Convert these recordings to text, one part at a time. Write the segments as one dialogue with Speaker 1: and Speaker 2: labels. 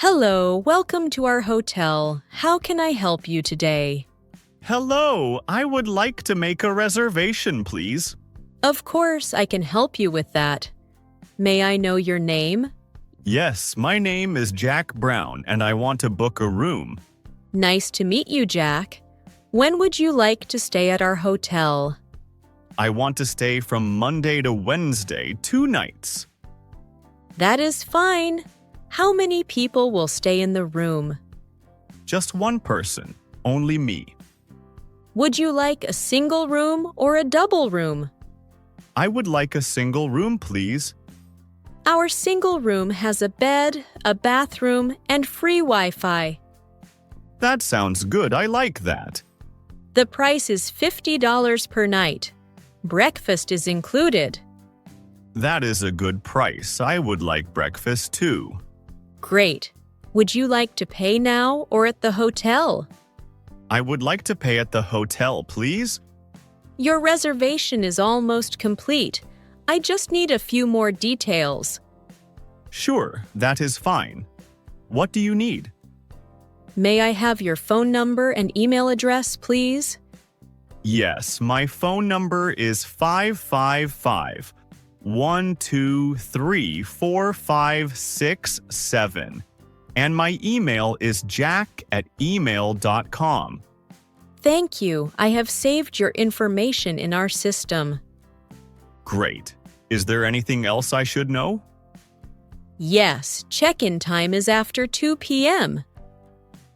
Speaker 1: Hello, welcome to our hotel. How can I help you today?
Speaker 2: Hello, I would like to make a reservation, please.
Speaker 1: Of course, I can help you with that. May I know your name?
Speaker 2: Yes, my name is Jack Brown and I want to book a room.
Speaker 1: Nice to meet you, Jack. When would you like to stay at our hotel?
Speaker 2: I want to stay from Monday to Wednesday, 2 nights.
Speaker 1: That is fine. How many people will stay in the room?
Speaker 2: Just one person, only me.
Speaker 1: Would you like a single room or a double room?
Speaker 2: I would like a single room, please.
Speaker 1: Our single room has a bed, a bathroom, and free Wi-Fi.
Speaker 2: That sounds good, I like that.
Speaker 1: The price is $50 per night. Breakfast is included.
Speaker 2: That is a good price. I would like breakfast too.
Speaker 1: Great. Would you like to pay now or at the hotel?
Speaker 2: I would like to pay at the hotel, please.
Speaker 1: Your reservation is almost complete. I just need a few more details.
Speaker 2: Sure, that is fine. What do you need?
Speaker 1: May I have your phone number and email address, please?
Speaker 2: Yes, my phone number is 555-123-4567, and my email is jack@email.com.
Speaker 1: Thank you. I have saved your information in our system.
Speaker 2: Great. Is there anything else I should know?
Speaker 1: Yes, check-in time is after 2 p.m.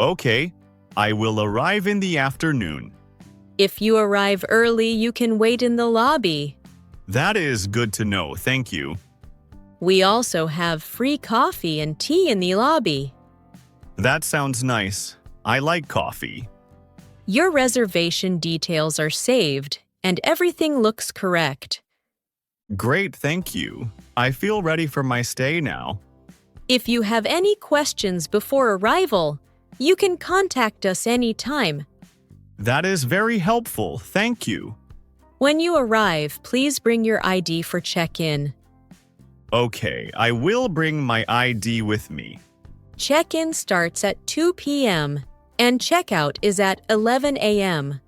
Speaker 2: Okay, I will arrive in the afternoon.
Speaker 1: If you arrive early, you can wait in the lobby.
Speaker 2: That is good to know, thank you.
Speaker 1: We also have free coffee and tea in the lobby.
Speaker 2: That sounds nice. I like coffee.
Speaker 1: Your reservation details are saved, and everything looks correct.
Speaker 2: Great, thank you. I feel ready for my stay now.
Speaker 1: If you have any questions before arrival, you can contact us anytime.
Speaker 2: That is very helpful, thank you.
Speaker 1: When you arrive, please bring your ID for check-in.
Speaker 2: Okay, I will bring my ID with me.
Speaker 1: Check-in starts at 2 p.m. and checkout is at 11 a.m.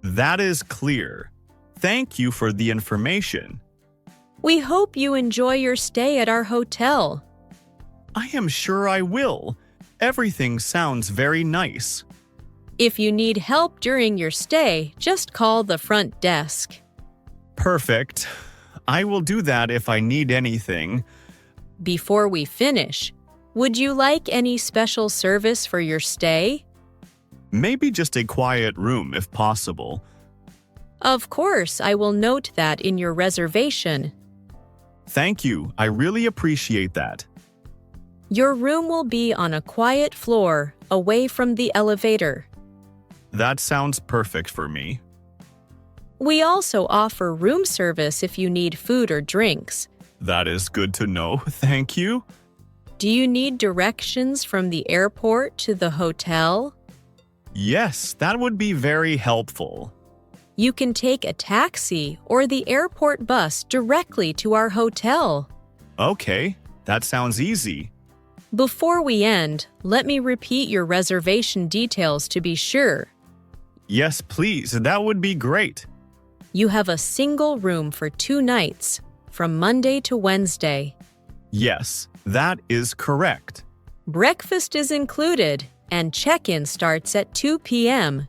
Speaker 2: That is clear. Thank you for the information.
Speaker 1: We hope you enjoy your stay at our hotel.
Speaker 2: I am sure I will. Everything sounds very nice.
Speaker 1: If you need help during your stay, just call the front desk.
Speaker 2: Perfect. I will do that if I need anything.
Speaker 1: Before we finish, would you like any special service for your stay?
Speaker 2: Maybe just a quiet room if possible.
Speaker 1: Of course, I will note that in your reservation.
Speaker 2: Thank you. I really appreciate that.
Speaker 1: Your room will be on a quiet floor, away from the elevator.
Speaker 2: That sounds perfect for me.
Speaker 1: We also offer room service if you need food or drinks.
Speaker 2: That is good to know. Thank you.
Speaker 1: Do you need directions from the airport to the hotel?
Speaker 2: Yes, that would be very helpful.
Speaker 1: You can take a taxi or the airport bus directly to our hotel.
Speaker 2: Okay, that sounds easy.
Speaker 1: Before we end, let me repeat your reservation details to be sure.
Speaker 2: Yes, please, that would be great.
Speaker 1: You have a single room for 2 nights, from Monday to Wednesday.
Speaker 2: Yes, that is correct.
Speaker 1: Breakfast is included, and check-in starts at 2 p.m.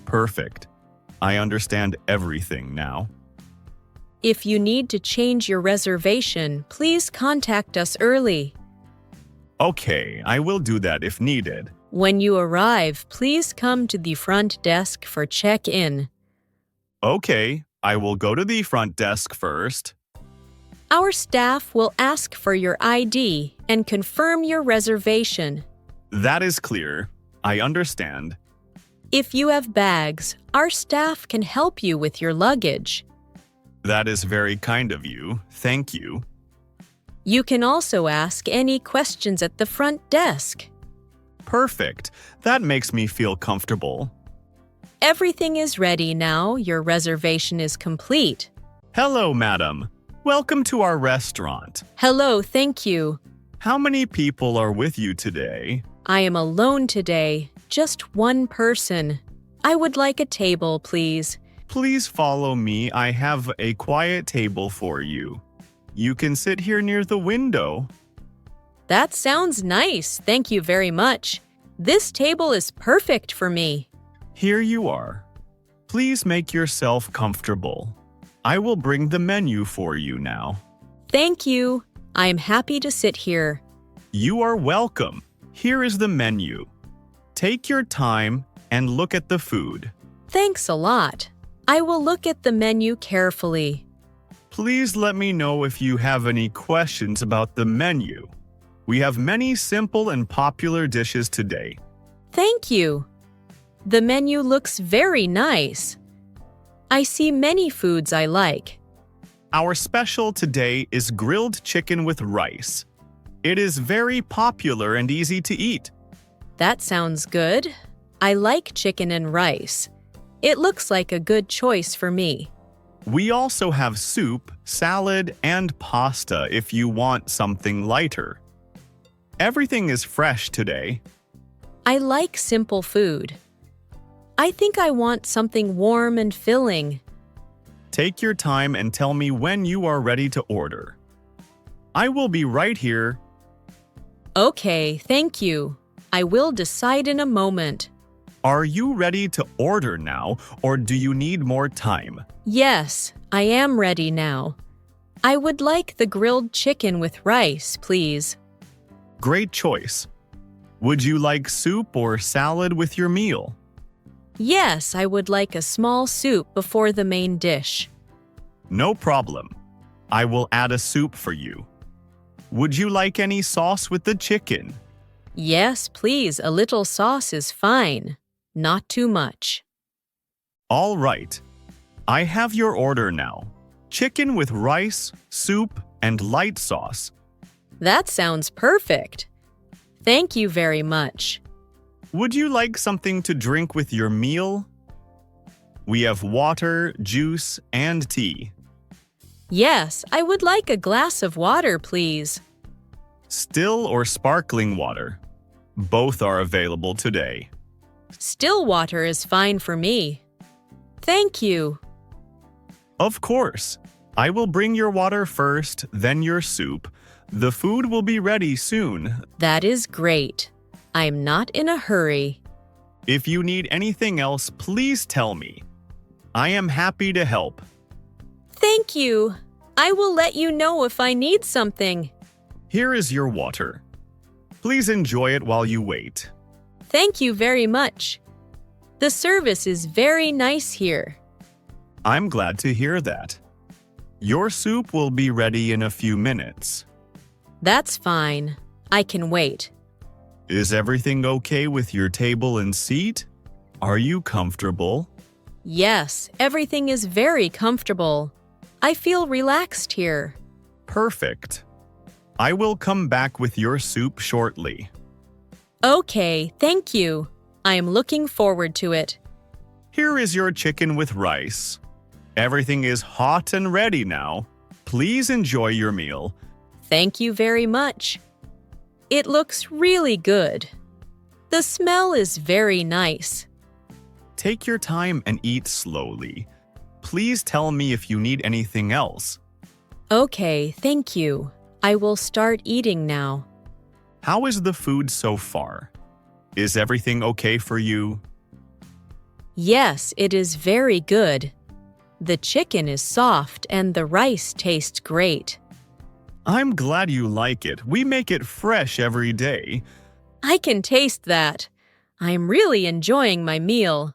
Speaker 2: Perfect. I understand everything now.
Speaker 1: If you need to change your reservation, please contact us early.
Speaker 2: Okay, I will do that if needed.
Speaker 1: When you arrive, please come to the front desk for check-in.
Speaker 2: Okay, I will go to the front desk first.
Speaker 1: Our staff will ask for your ID and confirm your reservation.
Speaker 2: That is clear. I understand.
Speaker 1: If you have bags, our staff can help you with your luggage.
Speaker 2: That is very kind of you. Thank you.
Speaker 1: You can also ask any questions at the front desk.
Speaker 2: Perfect. That makes me feel comfortable.
Speaker 1: Everything is ready now. Your reservation is complete.
Speaker 2: Hello, madam. Welcome to our restaurant.
Speaker 1: Hello, thank you.
Speaker 2: How many people are with you today?
Speaker 1: I am alone today, just one person. I would like a table, please.
Speaker 2: Please follow me. I have a quiet table for you. You can sit here near the window.
Speaker 1: That sounds nice. Thank you very much. This table is perfect for me.
Speaker 2: Here you are. Please make yourself comfortable. I will bring the menu for you now.
Speaker 1: Thank you. I am happy to sit here.
Speaker 2: You are welcome. Here is the menu. Take your time and look at the food.
Speaker 1: Thanks a lot. I will look at the menu carefully.
Speaker 2: Please let me know if you have any questions about the menu. We have many simple and popular dishes today.
Speaker 1: Thank you. The menu looks very nice. I see many foods I like.
Speaker 2: Our special today is grilled chicken with rice. It is very popular and easy to eat.
Speaker 1: That sounds good. I like chicken and rice. It looks like a good choice for me.
Speaker 2: We also have soup, salad, and pasta if you want something lighter. Everything is fresh today.
Speaker 1: I like simple food. I think I want something warm and filling.
Speaker 2: Take your time and tell me when you are ready to order. I will be right here.
Speaker 1: Okay, thank you. I will decide in a moment.
Speaker 2: Are you ready to order now, or do you need more time?
Speaker 1: Yes, I am ready now. I would like the grilled chicken with rice, please.
Speaker 2: Great choice. Would you like soup or salad with your meal?
Speaker 1: Yes, I would like a small soup before the main dish.
Speaker 2: No problem. I will add a soup for you. Would you like any sauce with the chicken?
Speaker 1: Yes, please, a little sauce is fine. Not too much.
Speaker 2: All right. I have your order now. Chicken with rice, soup, and light sauce.
Speaker 1: That sounds perfect. Thank you very much.
Speaker 2: Would you like something to drink with your meal? We have water, juice, and tea.
Speaker 1: Yes, I would like a glass of water, please.
Speaker 2: Still or sparkling water. Both are available today.
Speaker 1: Still water is fine for me. Thank you.
Speaker 2: Of course. I will bring your water first, then your soup. The food will be ready soon.
Speaker 1: That is great. I'm not in a hurry.
Speaker 2: If you need anything else, please tell me. I am happy to help.
Speaker 1: Thank you. I will let you know if I need something.
Speaker 2: Here is your water. Please enjoy it while you wait.
Speaker 1: Thank you very much. The service is very nice here.
Speaker 2: I'm glad to hear that. Your soup will be ready in a few minutes.
Speaker 1: That's fine. I can wait.
Speaker 2: Is everything okay with your table and seat? Are you comfortable?
Speaker 1: Yes, everything is very comfortable. I feel relaxed here.
Speaker 2: Perfect. I will come back with your soup shortly.
Speaker 1: Okay, thank you. I am looking forward to it.
Speaker 2: Here is your chicken with rice. Everything is hot and ready now. Please enjoy your meal.
Speaker 1: Thank you very much. It looks really good. The smell is very nice.
Speaker 2: Take your time and eat slowly. Please tell me if you need anything else.
Speaker 1: Okay, thank you. I will start eating now.
Speaker 2: How is the food so far? Is everything okay for you?
Speaker 1: Yes, it is very good. The chicken is soft and the rice tastes great.
Speaker 2: I'm glad you like it. We make it fresh every day.
Speaker 1: I can taste that. I'm really enjoying my meal.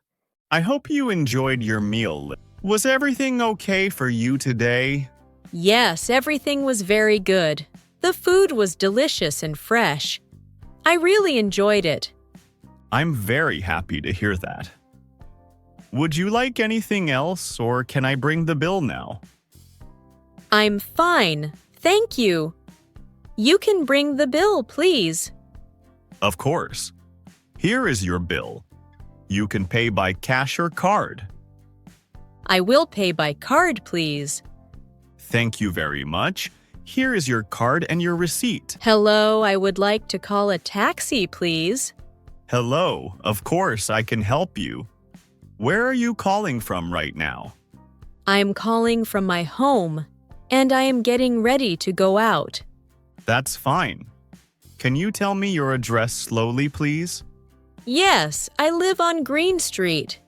Speaker 2: I hope you enjoyed your meal. Was everything okay for you today?
Speaker 1: Yes, everything was very good. The food was delicious and fresh. I really enjoyed it.
Speaker 2: I'm very happy to hear that. Would you like anything else, or can I bring the bill now?
Speaker 1: I'm fine. Thank you. You can bring the bill, please.
Speaker 2: Of course. Here is your bill. You can pay by cash or card.
Speaker 1: I will pay by card, please.
Speaker 2: Thank you very much. Here is your card and your receipt.
Speaker 1: Hello, I would like to call a taxi, please.
Speaker 2: Hello, of course I can help you. Where are you calling from right now?
Speaker 1: I'm calling from my home, and I am getting ready to go out.
Speaker 2: That's fine. Can you tell me your address slowly, please?
Speaker 1: Yes, I live on Green Street,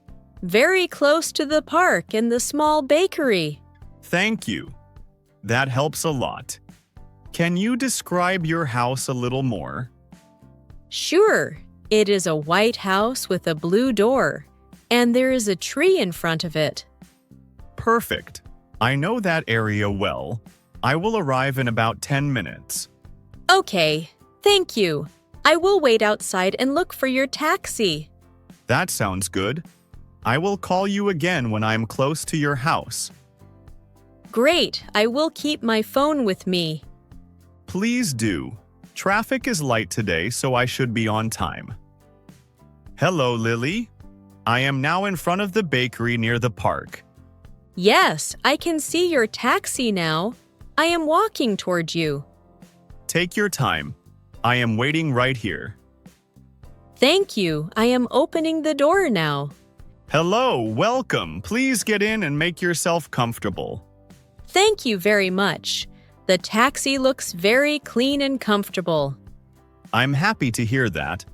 Speaker 1: very close to the park and the small bakery.
Speaker 2: Thank you. That helps a lot. Can you describe your house a little more?
Speaker 1: Sure, it is a white house with a blue door, and there is a tree in front of it.
Speaker 2: Perfect. I know that area well. I will arrive in about 10 minutes.
Speaker 1: Okay, thank you. I will wait outside and look for your taxi.
Speaker 2: That sounds good. I will call you again when I am close to your house.
Speaker 1: Great, I will keep my phone with me.
Speaker 2: Please do. Traffic is light today, so I should be on time. Hello, Lily. I am now in front of the bakery near the park.
Speaker 1: Yes, I can see your taxi now. I am walking toward you.
Speaker 2: Take your time. I am waiting right here.
Speaker 1: Thank you. I am opening the door now.
Speaker 2: Hello, welcome. Please get in and make yourself comfortable.
Speaker 1: Thank you very much. The taxi looks very clean and comfortable.
Speaker 2: I'm happy to hear that.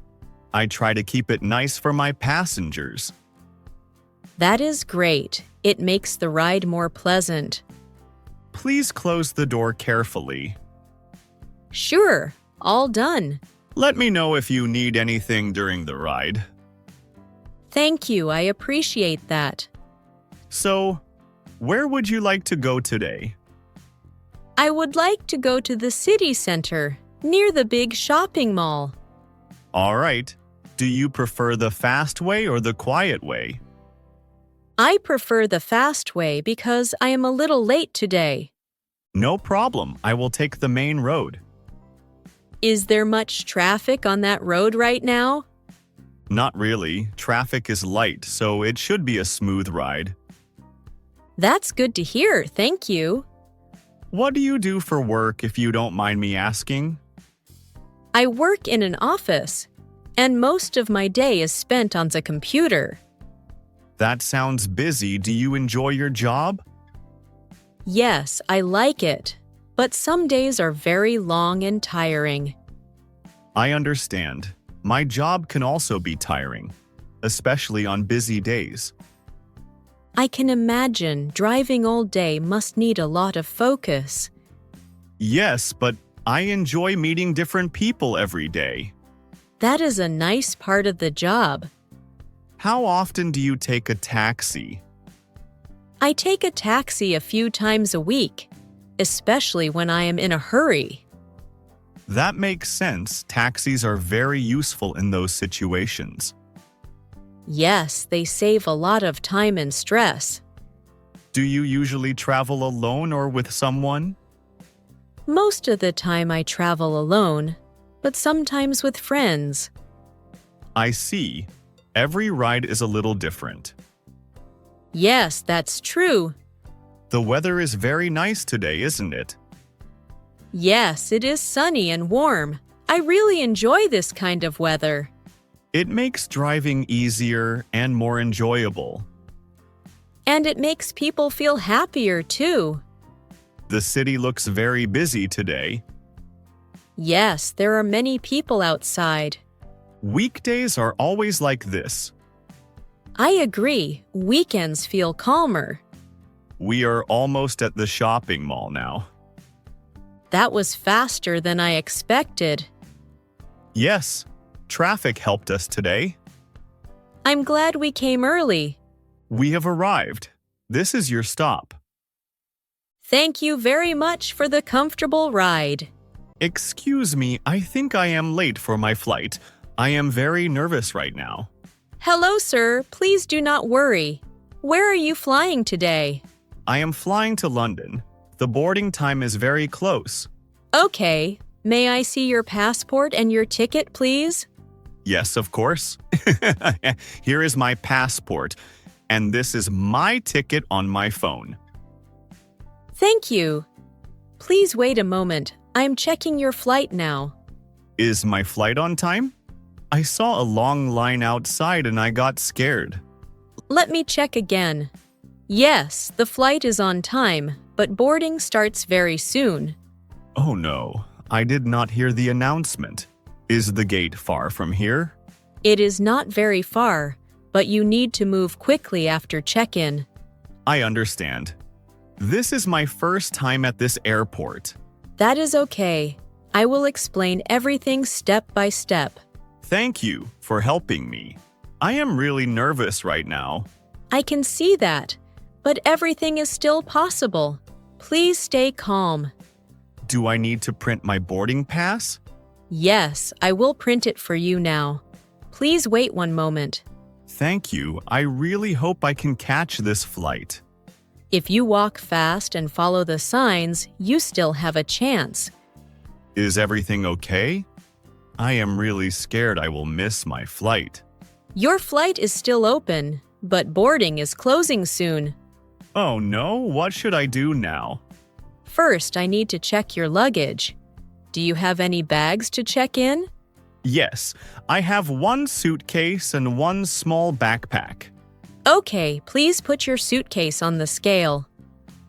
Speaker 2: I try to keep it nice for my passengers.
Speaker 1: That is great. It makes the ride more pleasant.
Speaker 2: Please close the door carefully.
Speaker 1: Sure, all done.
Speaker 2: Let me know if you need anything during the ride.
Speaker 1: Thank you, I appreciate that.
Speaker 2: So, where would you like to go today?
Speaker 1: I would like to go to the city center, near the big shopping mall.
Speaker 2: All right. Do you prefer the fast way or the quiet way?
Speaker 1: I prefer the fast way because I am a little late today.
Speaker 2: No problem. I will take the main road.
Speaker 1: Is there much traffic on that road right now?
Speaker 2: Not really. Traffic is light, so it should be a smooth ride.
Speaker 1: That's good to hear, thank you.
Speaker 2: What do you do for work if you don't mind me asking?
Speaker 1: I work in an office, and most of my day is spent on the computer.
Speaker 2: That sounds busy. Do you enjoy your job?
Speaker 1: Yes, I like it, but some days are very long and tiring.
Speaker 2: I understand. My job can also be tiring, especially on busy days.
Speaker 1: I can imagine driving all day must need a lot of focus.
Speaker 2: Yes, but I enjoy meeting different people every day.
Speaker 1: That is a nice part of the job.
Speaker 2: How often do you take a taxi?
Speaker 1: I take a taxi a few times a week, especially when I am in a hurry.
Speaker 2: That makes sense. Taxis are very useful in those situations.
Speaker 1: Yes, they save a lot of time and stress.
Speaker 2: Do you usually travel alone or with someone?
Speaker 1: Most of the time I travel alone, but sometimes with friends.
Speaker 2: I see. Every ride is a little different.
Speaker 1: Yes, that's true.
Speaker 2: The weather is very nice today, isn't it?
Speaker 1: Yes, it is sunny and warm. I really enjoy this kind of weather.
Speaker 2: It makes driving easier and more enjoyable.
Speaker 1: And it makes people feel happier too.
Speaker 2: The city looks very busy today.
Speaker 1: Yes, there are many people outside.
Speaker 2: Weekdays are always like this.
Speaker 1: I agree. Weekends feel calmer.
Speaker 2: We are almost at the shopping mall now.
Speaker 1: That was faster than I expected.
Speaker 2: Yes, traffic helped us today.
Speaker 1: I'm glad we came early.
Speaker 2: We have arrived. This is your stop.
Speaker 1: Thank you very much for the comfortable ride.
Speaker 2: Excuse me, I think I am late for my flight. I am very nervous right now.
Speaker 1: Hello, sir. Please do not worry. Where are you flying today?
Speaker 2: I am flying to London. The boarding time is very close.
Speaker 1: Okay. May I see your passport and your ticket, please?
Speaker 2: Yes, of course. Here is my passport, and this is my ticket on my phone.
Speaker 1: Thank you. Please wait a moment. I'm checking your flight now.
Speaker 2: Is my flight on time? I saw a long line outside and I got scared.
Speaker 1: Let me check again. Yes, the flight is on time, but boarding starts very soon.
Speaker 2: Oh no, I did not hear the announcement. Is the gate far from here?
Speaker 1: It is not very far, but you need to move quickly after check-in.
Speaker 2: I understand. This is my first time at this airport.
Speaker 1: That is okay. I will explain everything step by step.
Speaker 2: Thank you for helping me. I am really nervous right now.
Speaker 1: I can see that, but everything is still possible. Please stay calm.
Speaker 2: Do I need to print my boarding pass?
Speaker 1: Yes, I will print it for you now. Please wait one moment.
Speaker 2: Thank you. I really hope I can catch this flight.
Speaker 1: If you walk fast and follow the signs, you still have a chance.
Speaker 2: Is everything okay? I am really scared I will miss my flight.
Speaker 1: Your flight is still open, but boarding is closing soon.
Speaker 2: Oh no, what should I do now?
Speaker 1: First, I need to check your luggage. Do you have any bags to check in?
Speaker 2: Yes, I have one suitcase and one small backpack.
Speaker 1: Okay, please put your suitcase on the scale.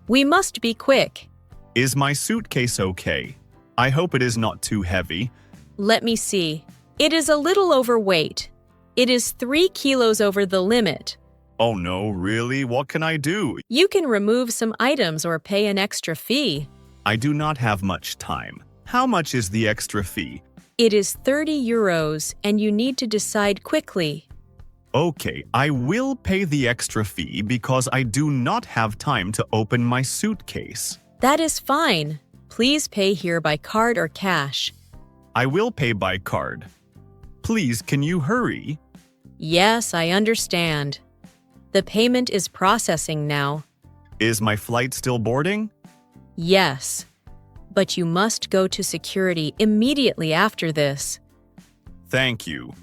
Speaker 1: We must be quick.
Speaker 2: Is my suitcase okay? I hope it is not too heavy.
Speaker 1: Let me see. It is a little overweight. It is 3 kilos over the limit.
Speaker 2: Oh no, really? What can I do?
Speaker 1: You can remove some items or pay an extra fee.
Speaker 2: I do not have much time. How much is the extra fee?
Speaker 1: It is 30 euros and you need to decide quickly.
Speaker 2: Okay, I will pay the extra fee because I do not have time to open my suitcase.
Speaker 1: That is fine. Please pay here by card or cash.
Speaker 2: I will pay by card. Please, can you hurry?
Speaker 1: Yes, I understand. The payment is processing now.
Speaker 2: Is my flight still boarding?
Speaker 1: Yes, but you must go to security immediately after this.
Speaker 2: Thank you.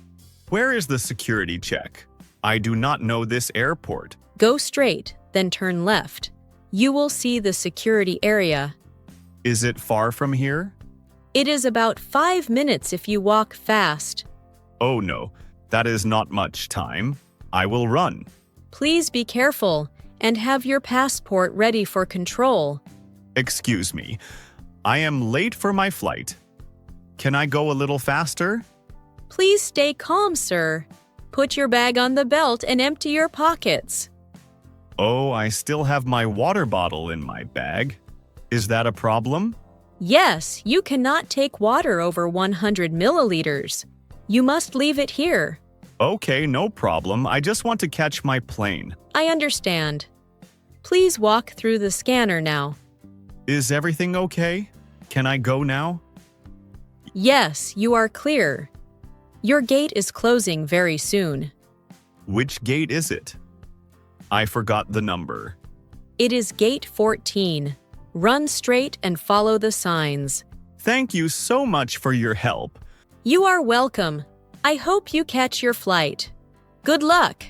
Speaker 2: Where is the security check? I do not know this airport.
Speaker 1: Go straight, then turn left. You will see the security area.
Speaker 2: Is it far from here?
Speaker 1: It is about 5 minutes if you walk fast.
Speaker 2: Oh no, that is not much time. I will run.
Speaker 1: Please be careful and have your passport ready for control.
Speaker 2: Excuse me, I am late for my flight. Can I go a little faster?
Speaker 1: Please stay calm, sir. Put your bag on the belt and empty your pockets.
Speaker 2: Oh, I still have my water bottle in my bag. Is that a problem?
Speaker 1: Yes, you cannot take water over 100 milliliters. You must leave it here.
Speaker 2: Okay, no problem. I just want to catch my plane.
Speaker 1: I understand. Please walk through the scanner now.
Speaker 2: Is everything okay? Can I go now?
Speaker 1: Yes, you are clear. Your gate is closing very soon.
Speaker 2: Which gate is it? I forgot the number.
Speaker 1: It is gate 14. Run straight and follow the signs.
Speaker 2: Thank you so much for your help.
Speaker 1: You are welcome. I hope you catch your flight. Good luck.